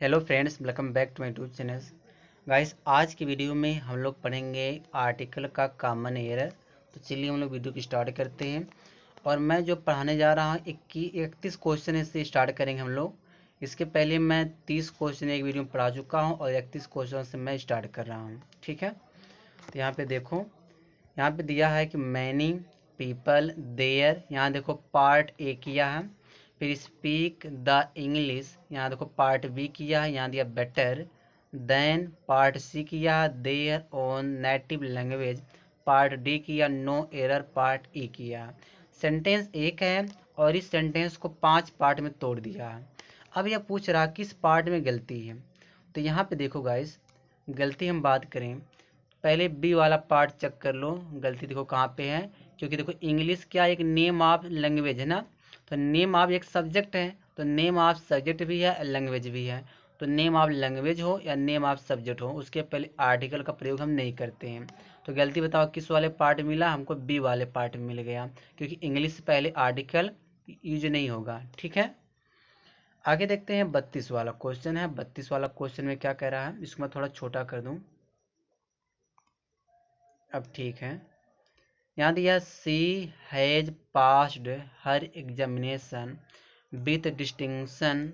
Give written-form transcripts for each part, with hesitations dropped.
Hello friends, welcome back to my YouTube channel. Guys, आज की video में हम लोग पढ़ेंगे आर्टिकल का कॉमन एरर। तो चलिए हम लोग वीडियो की स्टार्ट करते हैं। और मैं जो पढ़ाने जा रहा हूँ 31 क्वेश्चन से स्टार्ट करेंगे हम लोग। इसके पहले मैं 30 क्वेश्चन एक वीडियो में पढ़ा चुका हूँ और 31 क्वेश्चन से मैं स्टार्ट कर रहा हूँ। ठीक है, तो यहाँ पे देखो, यहाँ पे दिया है कि मैनी पीपल देयर। यहाँ देखो पार्ट ए किया है। फिर स्पीक द इंग्लिश, यहाँ देखो पार्ट बी किया है। यहाँ दिया बेटर देन, पार्ट सी किया है their own native language. Part D किया नो एरर, पार्ट ई किया। सेंटेंस एक है और इस सेंटेंस को 5 पार्ट में तोड़ दिया है। अब यह पूछ रहा किस पार्ट में गलती है। तो यहाँ पे देखो गाइस, गलती हम बात करें, पहले बी वाला पार्ट चेक कर लो। गलती देखो कहाँ पे है, क्योंकि देखो इंग्लिश क्या एक नेम ऑफ लैंग्वेज है ना। तो नेम ऑफ एक सब्जेक्ट है, तो नेम ऑफ सब्जेक्ट भी है, लैंग्वेज भी है। तो नेम ऑफ लैंग्वेज हो या नेम ऑफ सब्जेक्ट हो, उसके पहले आर्टिकल का प्रयोग हम नहीं करते हैं। तो गलती बताओ किस वाले पार्ट मिला हमको? बी वाले पार्ट में मिल गया, क्योंकि इंग्लिश से पहले आर्टिकल यूज नहीं होगा। ठीक है, आगे देखते हैं। 32 वाला क्वेश्चन है। 32 वाला क्वेश्चन में क्या कह रहा है, इसको मैं थोड़ा छोटा कर दूं। अब ठीक है, यहाँ दिया she has passed her examination with distinction.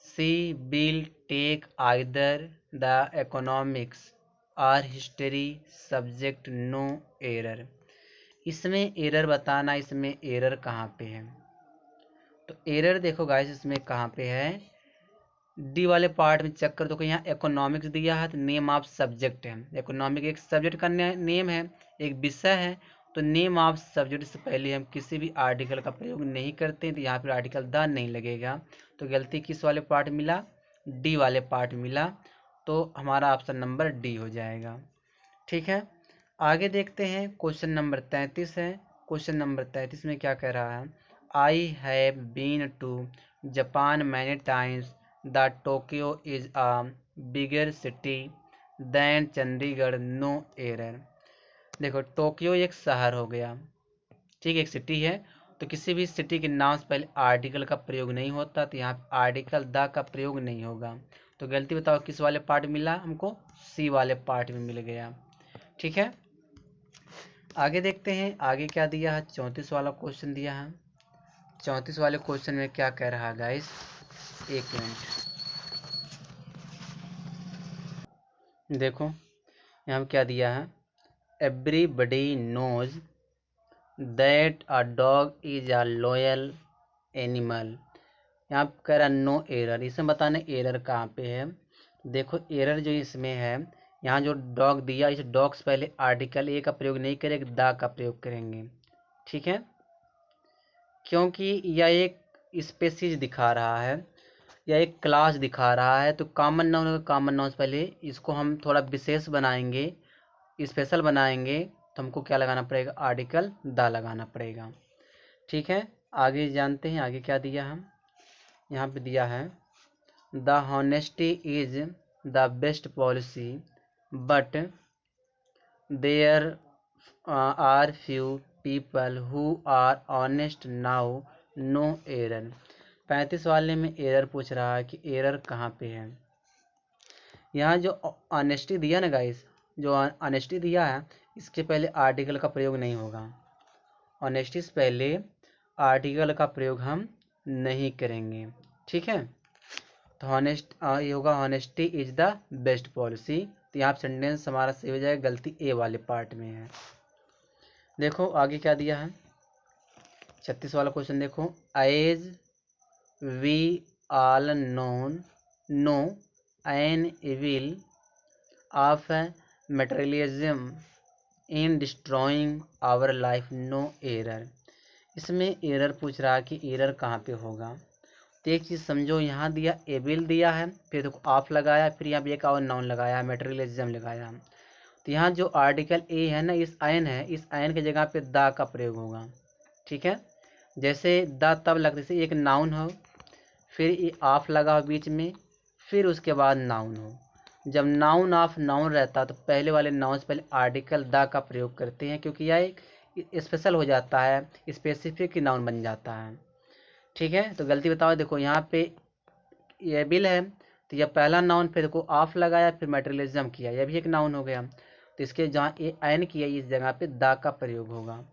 She will take either the economics और हिस्ट्री सब्जेक्ट, नो एरर। इसमें एरर बताना, इसमें एरर कहाँ पे है। तो एरर देखो गाइस, इसमें कहाँ पे है, डी वाले पार्ट में चेक कर दो कि यहाँ इकोनॉमिक्स दिया है तो नेम ऑफ सब्जेक्ट है। इकोनॉमिक एक सब्जेक्ट का नेम है, एक विषय है। तो नेम ऑफ सब्जेक्ट से पहले हम किसी भी आर्टिकल का प्रयोग नहीं करते हैं, तो यहाँ पर आर्टिकल द नहीं लगेगा। तो गलती किस वाले पार्ट मिला? डी वाले पार्ट मिला। तो हमारा ऑप्शन नंबर डी हो जाएगा। ठीक है, आगे देखते हैं। क्वेश्चन नंबर 33 है। क्वेश्चन नंबर 33 में क्या कह रहा है, I have been to Japan many times, the Tokyo is a bigger city than Chandigarh, no error. देखो टोक्यो एक शहर हो गया, ठीक है, एक सिटी है। तो किसी भी सिटी के नाम से पहले आर्टिकल का प्रयोग नहीं होता, तो यहाँ आर्टिकल द का प्रयोग नहीं होगा। तो गलती बताओ किस वाले पार्ट मिला हमको? सी वाले पार्ट में मिल गया। ठीक है, आगे देखते हैं। आगे क्या दिया है, 34 वाला क्वेश्चन दिया है। 34 वाले क्वेश्चन में क्या कह रहा है गाइस, एक मिनट देखो, यहाँ क्या दिया है, everybody knows that a dog is a loyal animal. यहाँ कह रहा नो एरर। इसमें बताना एरर कहाँ पे है। देखो एरर जो इसमें है, यहाँ जो डॉग दिया, इस डॉग से पहले आर्टिकल ए का प्रयोग नहीं करेंगे, द का प्रयोग करेंगे। ठीक है, क्योंकि यह एक स्पेसीज दिखा रहा है, या एक क्लास दिखा रहा है। तो कॉमन नाउन होगा, कॉमन नाउन से पहले इसको हम थोड़ा विशेष बनाएंगे, स्पेशल बनाएंगे, तो हमको क्या लगाना पड़ेगा? आर्टिकल द लगाना पड़ेगा। ठीक है, आगे जानते हैं आगे क्या दिया हम। यहाँ पे दिया है the honesty is the best policy but there are few people who are honest now, no error. 35 वाले में एरर पूछ रहा है कि एरर कहाँ पे है। यहाँ जो ऑनेस्टी दिया ना गाइस, जो ऑनेस्टी दिया है, इसके पहले आर्टिकल का प्रयोग नहीं होगा। ऑनेस्टी से पहले आर्टिकल का प्रयोग हम नहीं करेंगे। ठीक है, तो हॉनेस्ट ये होगा honesty is the best policy. तो यहाँ सेंटेंस हमारा सही हो जाएगा, गलती ए वाले पार्ट में है। देखो आगे क्या दिया है, 36 वाला क्वेश्चन देखो, as we all know an evil of materialism in destroying our life, no error. इसमें एरर पूछ रहा है कि एरर कहाँ पे होगा। तो एक चीज़ समझो, यहाँ दिया एविल दिया है, फिर देखो ऑफ लगाया, फिर यहाँ पे एक और नाउन लगाया, मटेरियलिज्म लगाया। तो यहाँ जो आर्टिकल ए है ना, इस आयन है, इस आयन की जगह पे द का प्रयोग होगा। ठीक है, जैसे द तब लगता है एक नाउन हो, फिर ये ऑफ लगा हो बीच में, फिर उसके बाद नाउन हो। जब नाउन ऑफ नाउन रहता है तो पहले वाले नाउन से पहले आर्टिकल द का प्रयोग करते हैं, क्योंकि यह एक स्पेशल हो जाता है, स्पेसिफिक नाउन बन जाता है। ठीक है, तो गलती बताओ, देखो यहाँ पे एबल है, तो यह पहला नाउन, फिर को ऑफ लगाया, फिर मेटेरियलिज्म किया, यह भी एक नाउन हो गया। तो इसके जहाँ ए एन किया इस जगह पे दा का प्रयोग होगा।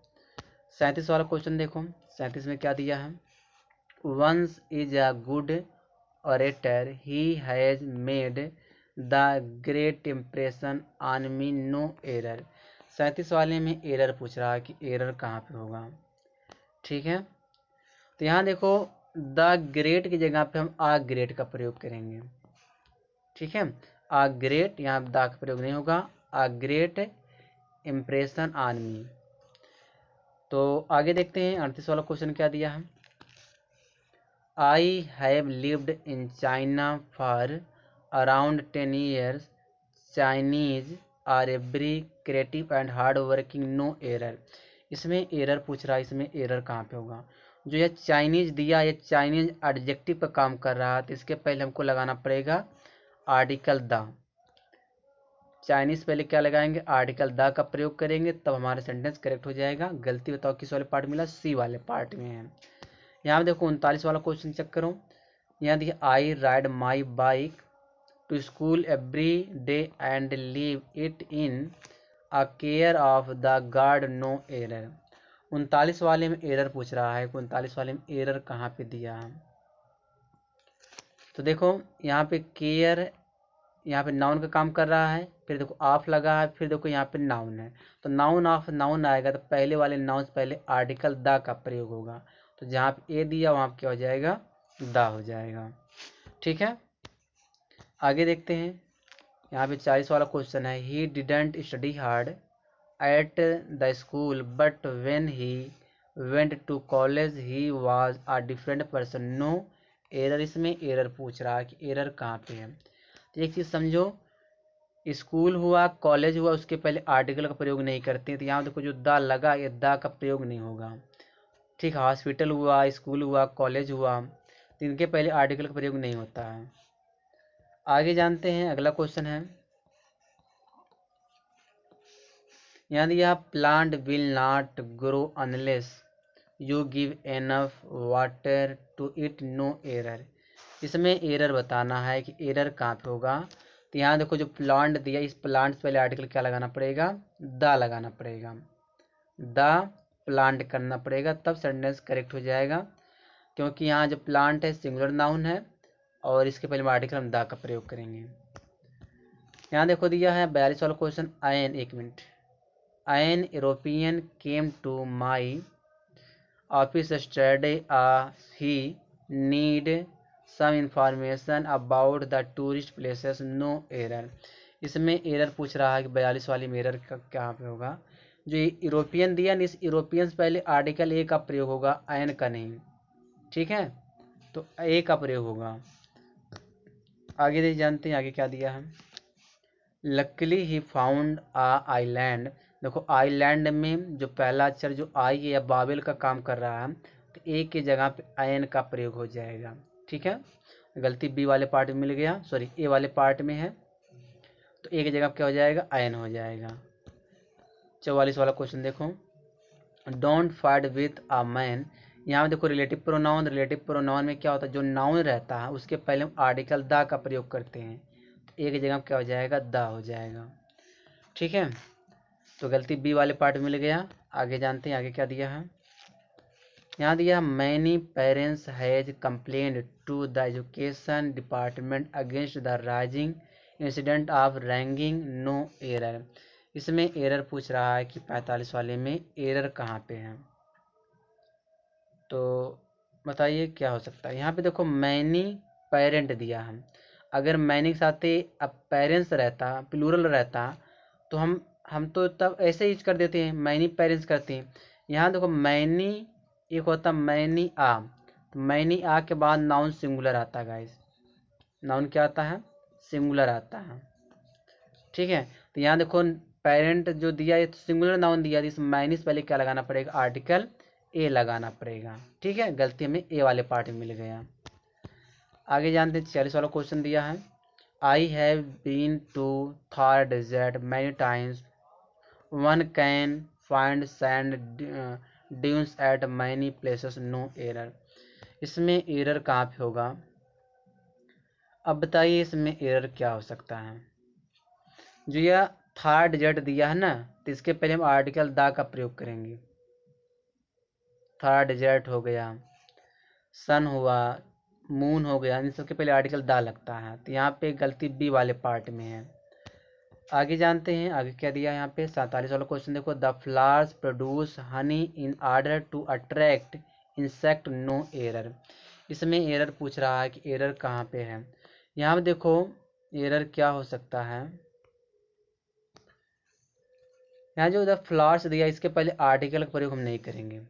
37 वाला क्वेश्चन देखो, 37 में क्या दिया है, once is a good orator, he has made the great impression on me, no error. 37 वाले में एरर पूछ रहा है कि एरर कहाँ पे होगा। ठीक है, तो यहाँ देखो द ग्रेट की जगह पे हम आ ग्रेट का प्रयोग करेंगे। ठीक है, आ ग्रेट, यहाँ द का प्रयोग नहीं होगा, आ ग्रेट इम्प्रेशन ऑन मी। तो आगे देखते हैं 38 वाला क्वेश्चन क्या दिया है, I have lived in China for around 10 years, Chinese are every creative and hard working, no error. इसमें एरर पूछ रहा है, इसमें एरर कहाँ पे होगा। जो यह चाइनीज दिया, यह चाइनीज एडजेक्टिव पर काम कर रहा है, तो इसके पहले हमको लगाना पड़ेगा आर्टिकल द। चाइनीज पहले क्या लगाएंगे, आर्टिकल द का प्रयोग करेंगे, तब हमारा सेंटेंस करेक्ट हो जाएगा। गलती बताओ किस वाले पार्ट मिला, सी वाले पार्ट में है। यहाँ देखो 39 वाला क्वेश्चन चेक करो, यहाँ देखिए I ride my bike to school every day and leave it in a care of the guard, no error. 39 वाले में एरर पूछ रहा है, 39 वाले में एरर कहाँ पे दिया है। तो देखो यहाँ पे केयर, यहाँ पे नाउन का काम कर रहा है, फिर देखो ऑफ लगा है, फिर देखो यहाँ पे नाउन है, तो नाउन ऑफ नाउन आएगा, तो पहले वाले नाउन से पहले आर्टिकल द का प्रयोग होगा। तो जहाँ पे ए दिया वहाँ पे क्या हो जाएगा, द हो जाएगा। ठीक है, आगे देखते हैं। यहाँ पे 40 वाला क्वेश्चन है, he didn't study hard at the school but when he went to college he was a different person, no error. इसमें एरर पूछ रहा है कि एरर कहाँ पे है। तो एक चीज़ समझो, स्कूल हुआ, कॉलेज हुआ, उसके पहले आर्टिकल का प्रयोग नहीं करते हैं, तो यहाँ देखो जो द लगा, ये द का प्रयोग नहीं होगा। ठीक, हॉस्पिटल हुआ, स्कूल हुआ, कॉलेज हुआ, तो इनके पहले आर्टिकल का प्रयोग नहीं होता है। आगे जानते हैं, अगला क्वेश्चन है, यहाँ दिया plant will not grow unless you give enough water to it, no error. इसमें एरर बताना है कि एरर कहाँ पे होगा। तो यहाँ देखो जो प्लांट दिया, इस प्लांट से पहले आर्टिकल क्या लगाना पड़ेगा, द लगाना पड़ेगा, द प्लांट करना पड़ेगा, तब सेंटेंस करेक्ट हो जाएगा। क्योंकि यहाँ जो प्लांट है सिंगुलर नाउन है, और इसके पहले आर्टिकल हम द का प्रयोग करेंगे। यहाँ देखो दिया है 42 वाला क्वेश्चन, आयन, एक minute, an European came to my office yesterday, he need some information about the tourist places, no error। इसमें एरर पूछ रहा है कि 42 वाली में एरर कहाँ पे होगा। जो यूरोपियन दिया, इस यूरोपियन से पहले आर्टिकल ए का प्रयोग होगा, एन का नहीं। ठीक है, तो ए का प्रयोग होगा। आगे देख जानते हैं आगे क्या दिया है, luckily he found a island. देखो आइलैंड में जो पहला अक्षर जो आई है या बाबेल का काम कर रहा है, तो ए की जगह पे आयन का प्रयोग हो जाएगा। ठीक है, गलती बी वाले पार्ट में मिल गया, सॉरी ए वाले पार्ट में है, तो ए की जगह क्या हो जाएगा, आयन हो जाएगा। 44 वाला क्वेश्चन देखो, don't fight with a man. यहाँ देखो रिलेटिव प्रोनाउन, रिलेटिव प्रोनाउन में क्या होता है, जो नाउन रहता है उसके पहले हम आर्टिकल द का प्रयोग करते हैं, तो ए की जगह क्या हो जाएगा, द हो जाएगा। ठीक है, तो गलती बी वाले पार्ट में मिल गया। आगे जानते हैं आगे क्या दिया है, यहाँ दिया many parents has complained to the education department against the rising incident of ragging, no error. इसमें एरर पूछ रहा है कि 45 वाले में एरर कहाँ पे है। तो बताइए क्या हो सकता है। यहाँ पे देखो मैनी पेरेंट दिया है, अगर मैनी के साथ अब पेरेंट्स रहता, प्लूरल रहता, तो हम तो तब ऐसे यूज कर देते हैं, मैनी पेरेंट्स करते हैं। यहाँ देखो मैनी एक होता मैनी आ, तो मैनी आ के बाद नाउन सिंगुलर आता है गाइस, नाउन क्या आता है, सिंगुलर आता है। ठीक है, तो यहाँ देखो पेरेंट जो दिया ये तो सिंगुलर नाउन दिया, इस मैनी से पहले क्या लगाना पड़ेगा, आर्टिकल ए लगाना पड़ेगा। ठीक है, गलती हमें ए वाले पार्ट में मिल गया। आगे जानते हैं 46 वाला क्वेश्चन दिया है, I have been to Thar desert many times, one can find sand dunes at many places, no error. इसमें एरर कहाँ पे होगा, अब बताइए इसमें एरर क्या हो सकता है। जो यह थर्ड जेट दिया है ना, तो इसके पहले हम आर्टिकल द का प्रयोग करेंगे। थर्ड जेट हो गया, सन हुआ, मून हो गया, इन सबके पहले आर्टिकल द लगता है, तो यहाँ पे गलती बी वाले पार्ट में है। आगे जानते हैं आगे क्या दिया है यहाँ पे। 47 वाला क्वेश्चन देखो, the flowers produce honey in order to attract insect, no error. इसमें एरर पूछ रहा है कि एरर कहाँ पे है। यहाँ पे देखो एरर क्या हो सकता है। यहाँ जो द फ्लावर्स दिया इसके पहले आर्टिकल का प्रयोग हम नहीं करेंगे।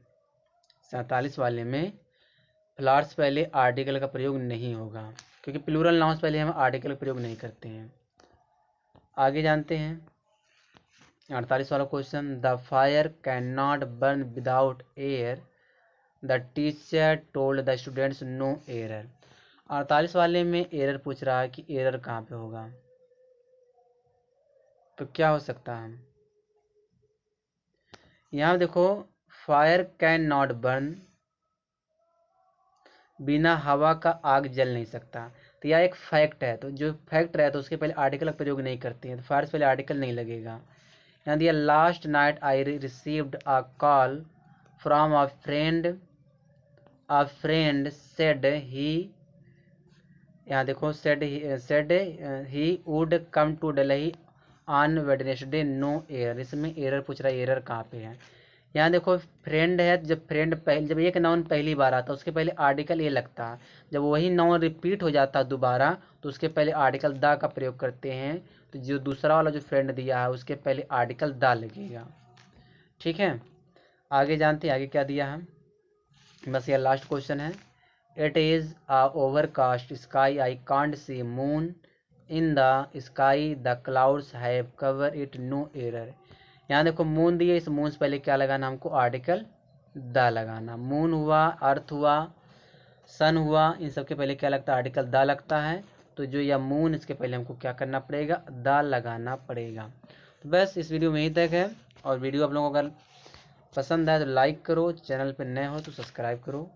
47 वाले में फ्लावर्स पहले आर्टिकल का प्रयोग नहीं होगा, क्योंकि प्लूरल नाउन्स पहले हम आर्टिकल का प्रयोग नहीं करते हैं। आगे जानते हैं 48 वाला question, the fire can not burn without air, the teacher told the students, no error. 48 वाले में एरर पूछ रहा है कि एरर कहाँ पे होगा, तो क्या हो सकता है। यहाँ देखो फायर कैन नॉट बर्न, बिना हवा का आग जल नहीं सकता, तो यह एक फैक्ट है। तो जो फैक्ट है तो उसके पहले आर्टिकल का प्रयोग नहीं करते हैं, तो फायर से पहले आर्टिकल नहीं लगेगा। यहाँ दिया last night I received a call from a friend said he, यहाँ देखो said he would come to Delhi on Wednesday, no error. इसमें एरर पूछ रहा है, एरर कहाँ पे है। यहाँ देखो फ्रेंड है, जब फ्रेंड पहले, जब एक नाउन पहली बार आता उसके पहले आर्टिकल ए लगता है। जब वही नाउन रिपीट हो जाता है दोबारा तो उसके पहले आर्टिकल द का प्रयोग करते हैं। तो जो दूसरा वाला जो फ्रेंड दिया है उसके पहले आर्टिकल द लगेगा। ठीक है, आगे जानते हैं आगे क्या दिया है। बस यह लास्ट क्वेश्चन है। It is a overcast sky, I can't see moon in the sky, the clouds have cover it, no error. यहाँ देखो मून दिए, इस मून से पहले क्या लगाना हमको, आर्टिकल द लगाना। मून हुआ, अर्थ हुआ, सन हुआ, इन सब के पहले क्या लगता है, आर्टिकल द लगता है। तो जो यह मून इसके पहले हमको क्या करना पड़ेगा, द लगाना पड़ेगा। तो बस इस वीडियो में यहीं तक है। और वीडियो आप लोगों को अगर पसंद आए तो लाइक करो, चैनल पर नए हो तो सब्सक्राइब करो।